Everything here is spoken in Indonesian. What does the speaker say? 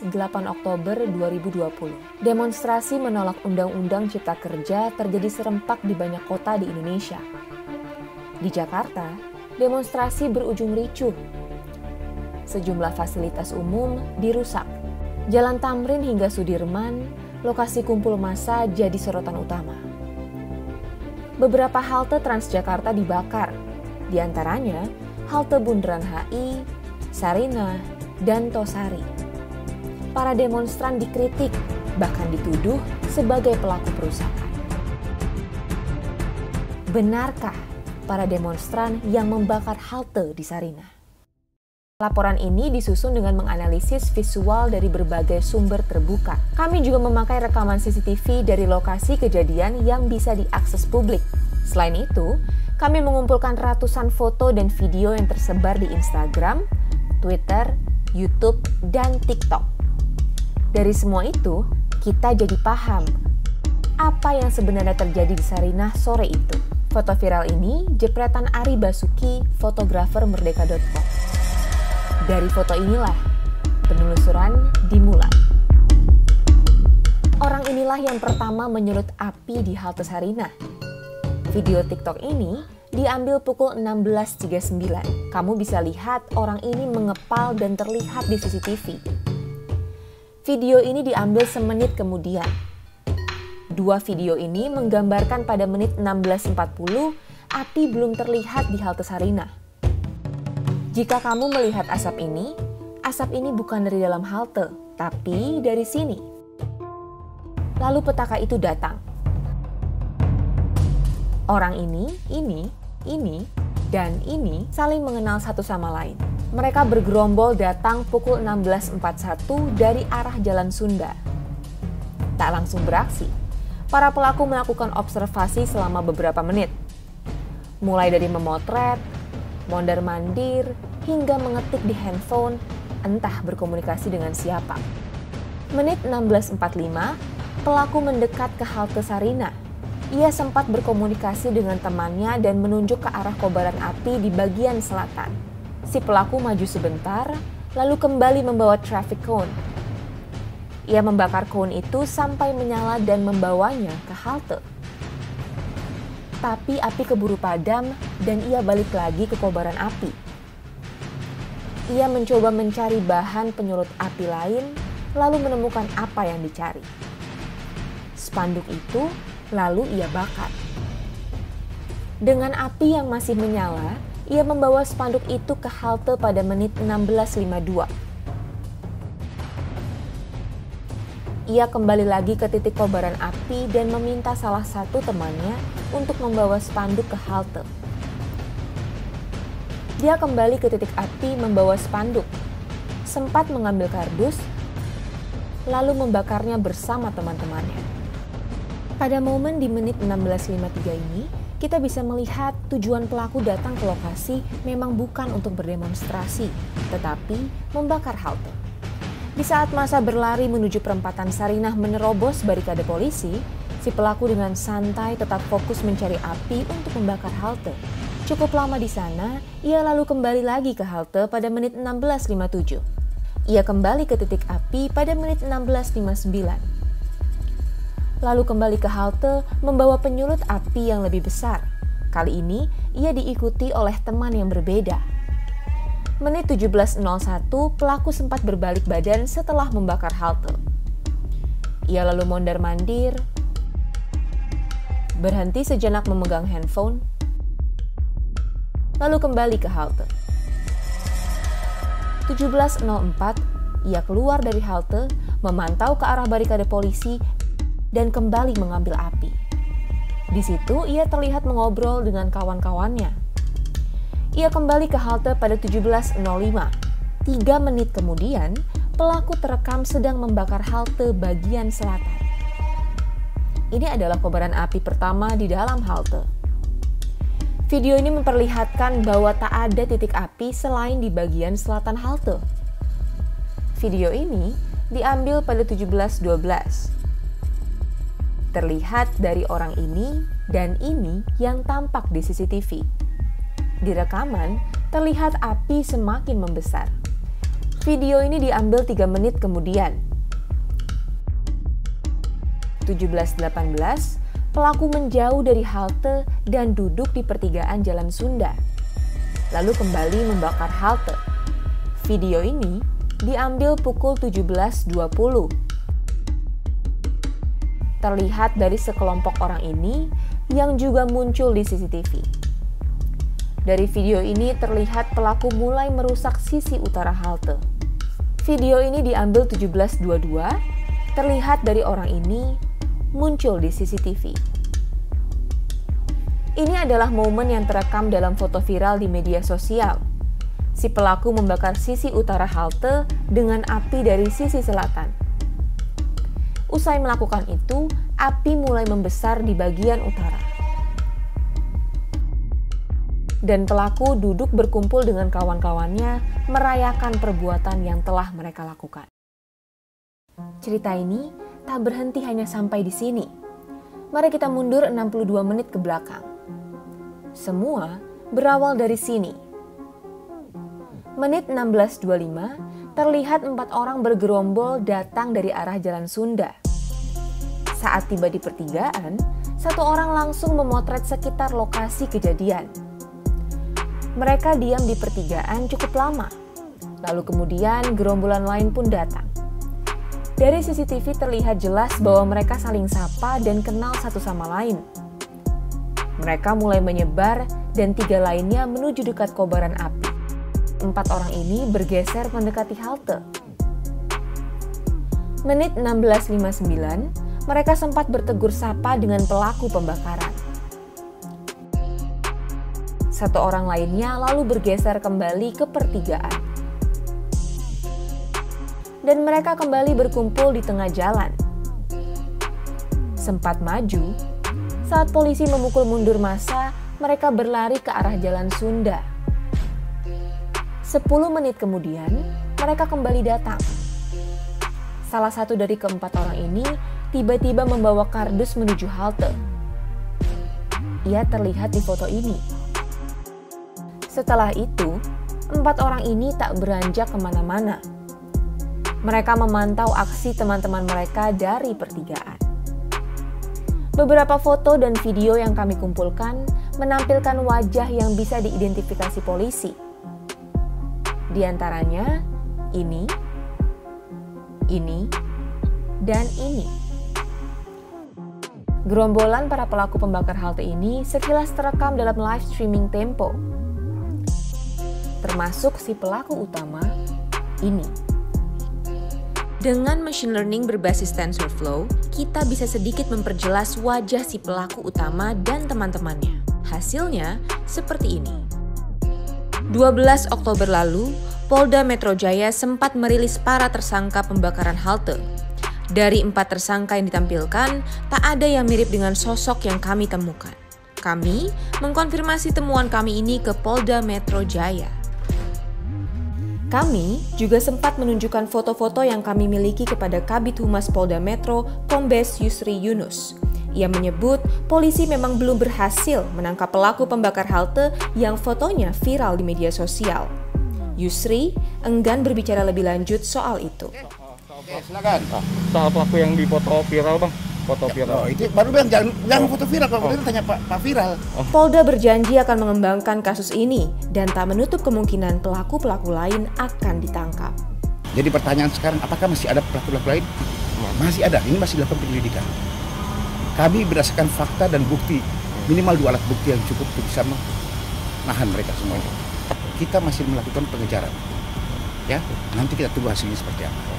8 Oktober 2020. Demonstrasi menolak Undang-Undang Cipta Kerja terjadi serempak di banyak kota di Indonesia. Di Jakarta, demonstrasi berujung ricuh. Sejumlah fasilitas umum dirusak. Jalan Tamrin hingga Sudirman, lokasi kumpul massa jadi sorotan utama. Beberapa halte Transjakarta dibakar, di antaranya halte Bundaran HI, Sarinah, dan Tosari. Para demonstran dikritik, bahkan dituduh sebagai pelaku perusakan. Benarkah para demonstran yang membakar halte di Sarinah? Laporan ini disusun dengan menganalisis visual dari berbagai sumber terbuka. Kami juga memakai rekaman CCTV dari lokasi kejadian yang bisa diakses publik. Selain itu, kami mengumpulkan ratusan foto dan video yang tersebar di Instagram, Twitter, YouTube, dan TikTok. Dari semua itu, kita jadi paham apa yang sebenarnya terjadi di Sarinah sore itu. Foto viral ini jepretan Ari Basuki, fotografer Merdeka.com. Dari foto inilah penelusuran dimulai. Orang inilah yang pertama menyulut api di halte Sarinah. Video TikTok ini diambil pukul 16.39. Kamu bisa lihat orang ini mengepal dan terlihat di CCTV. Video ini diambil semenit kemudian. Dua video ini menggambarkan pada menit 16.40 api belum terlihat di halte Sarinah. Jika kamu melihat asap ini bukan dari dalam halte, tapi dari sini. Lalu petaka itu datang. Orang ini, dan ini saling mengenal satu sama lain. Mereka bergerombol datang pukul 16.41 dari arah Jalan Sunda. Tak langsung beraksi, para pelaku melakukan observasi selama beberapa menit. Mulai dari memotret, mondar-mandir, hingga mengetik di handphone, entah berkomunikasi dengan siapa. Menit 16.45, pelaku mendekat ke halte Sarinah. Ia sempat berkomunikasi dengan temannya dan menunjuk ke arah kobaran api di bagian selatan. Si pelaku maju sebentar, lalu kembali membawa traffic cone. Ia membakar cone itu sampai menyala dan membawanya ke halte. Tapi api keburu padam dan ia balik lagi ke kobaran api. Ia mencoba mencari bahan penyulut api lain, lalu menemukan apa yang dicari. Spanduk itu lalu ia bakar. Dengan api yang masih menyala, ia membawa spanduk itu ke halte pada menit 16.52. Ia kembali lagi ke titik kobaran api dan meminta salah satu temannya untuk membawa spanduk ke halte. Dia kembali ke titik api membawa spanduk, sempat mengambil kardus, lalu membakarnya bersama teman-temannya. Pada momen di menit 16.53 ini, kita bisa melihat tujuan pelaku datang ke lokasi memang bukan untuk berdemonstrasi, tetapi membakar halte. Di saat massa berlari menuju perempatan Sarinah menerobos barikade polisi, si pelaku dengan santai tetap fokus mencari api untuk membakar halte. Cukup lama di sana, ia lalu kembali lagi ke halte pada menit 16.57. Ia kembali ke titik api pada menit 16.59. Lalu kembali ke halte membawa penyulut api yang lebih besar. Kali ini, ia diikuti oleh teman yang berbeda. Menit 17.01, pelaku sempat berbalik badan setelah membakar halte. Ia lalu mondar-mandir, berhenti sejenak memegang handphone, lalu kembali ke halte. 17.04, ia keluar dari halte, memantau ke arah barikade polisi, dan kembali mengambil api. Di situ ia terlihat mengobrol dengan kawan-kawannya. Ia kembali ke halte pada 17.05. 3 menit kemudian, pelaku terekam sedang membakar halte bagian selatan. Ini adalah kobaran api pertama di dalam halte. Video ini memperlihatkan bahwa tak ada titik api selain di bagian selatan halte. Video ini diambil pada 17.12. Terlihat dari orang ini dan ini yang tampak di CCTV. Di rekaman, terlihat api semakin membesar. Video ini diambil 3 menit kemudian. 17.18, pelaku menjauh dari halte dan duduk di pertigaan Jalan Sunda, lalu kembali membakar halte. Video ini diambil pukul 17.20. Terlihat dari sekelompok orang ini yang juga muncul di CCTV. Dari video ini terlihat pelaku mulai merusak sisi utara halte. Video ini diambil 17.22, terlihat dari orang ini muncul di CCTV. Ini adalah momen yang terekam dalam foto viral di media sosial. Si pelaku membakar sisi utara halte dengan api dari sisi selatan. Usai melakukan itu, api mulai membesar di bagian utara. Dan pelaku duduk berkumpul dengan kawan-kawannya merayakan perbuatan yang telah mereka lakukan. Cerita ini tak berhenti hanya sampai di sini. Mari kita mundur 62 menit ke belakang. Semua berawal dari sini. Menit 16.25, terlihat 4 orang bergerombol datang dari arah Jalan Sunda. Saat tiba di pertigaan, 1 orang langsung memotret sekitar lokasi kejadian. Mereka diam di pertigaan cukup lama, lalu kemudian gerombolan lain pun datang. Dari CCTV terlihat jelas bahwa mereka saling sapa dan kenal satu sama lain. Mereka mulai menyebar dan 3 lainnya menuju dekat kobaran api. 4 orang ini bergeser mendekati halte. Menit 16.59, mereka sempat bertegur sapa dengan pelaku pembakaran. 1 orang lainnya lalu bergeser kembali ke pertigaan. Dan mereka kembali berkumpul di tengah jalan. Sempat maju, saat polisi memukul mundur massa, mereka berlari ke arah Jalan Sunda. 10 menit kemudian, mereka kembali datang. Salah satu dari keempat orang ini tiba-tiba membawa kardus menuju halte. Ia terlihat di foto ini. Setelah itu, 4 orang ini tak beranjak kemana-mana. Mereka memantau aksi teman-teman mereka dari pertigaan. Beberapa foto dan video yang kami kumpulkan menampilkan wajah yang bisa diidentifikasi polisi. Di antaranya, ini, dan ini. Gerombolan para pelaku pembakar halte ini sekilas terekam dalam live streaming Tempo. Termasuk si pelaku utama, ini. Dengan machine learning berbasis TensorFlow, kita bisa sedikit memperjelas wajah si pelaku utama dan teman-temannya. Hasilnya seperti ini. 12 Oktober lalu, Polda Metro Jaya sempat merilis para tersangka pembakaran halte. Dari 4 tersangka yang ditampilkan, tak ada yang mirip dengan sosok yang kami temukan. Kami mengkonfirmasi temuan kami ini ke Polda Metro Jaya. Kami juga sempat menunjukkan foto-foto yang kami miliki kepada Kabid Humas Polda Metro, Kombes Yusri Yunus. Ia menyebut polisi memang belum berhasil menangkap pelaku pembakar halte yang fotonya viral di media sosial. Yusri enggan berbicara lebih lanjut soal itu. Oke, silakan. Soal pelaku yang dipoto viral, Bang. Foto viral. Oh, itu baru bilang jangan foto viral, kalau itu tanya Pak Viral. Polda berjanji akan mengembangkan kasus ini dan tak menutup kemungkinan pelaku-pelaku lain akan ditangkap. Jadi pertanyaan sekarang, apakah masih ada pelaku-pelaku lain? Masih ada, ini masih dilakukan penyelidikan. Kami berdasarkan fakta dan bukti, minimal 2 alat bukti yang cukup untuk bisa menahan mereka semuanya. Kita masih melakukan pengejaran. Ya, nanti kita tunggu hasilnya seperti apa.